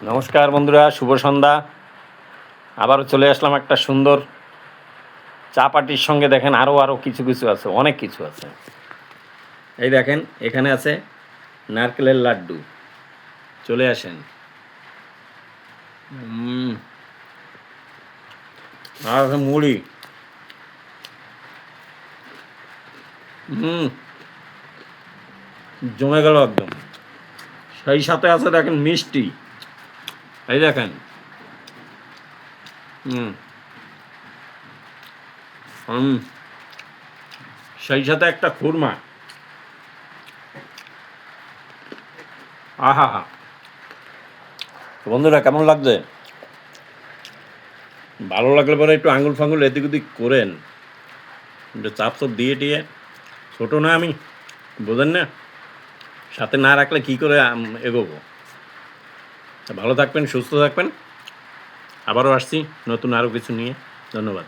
নমস্কার বন্ধুরা, শুভ সন্ধ্যা। আবারও চলে আসলাম একটা সুন্দর চা পাটির সঙ্গে। দেখেন আরও কিছু কিছু আছে, অনেক কিছু আছে। এই দেখেন, এখানে আছে নারকেলের লাড্ডু। চলে আসেন। আর আছে মুড়ি। জমে গেল একদম। সেই সাথে আছে দেখেন মিষ্টি। এই দেখেন। সেই সাথে একটা খুরমা। আহা হা। বন্ধুরা, কেমন লাগছে? ভালো লাগলে পরে একটু আঙুল ফাঙুল এদিক ওদিক করেন, একটু চাপ চাপ দিয়ে টিয়ে। ছোটো না আমি, বোঝেন না? সাথে না রাখলে কী করে এগোবো? ভালো থাকবেন, সুস্থ থাকবেন। আবারও আসছি নতুন আরও কিছু নিয়ে। ধন্যবাদ।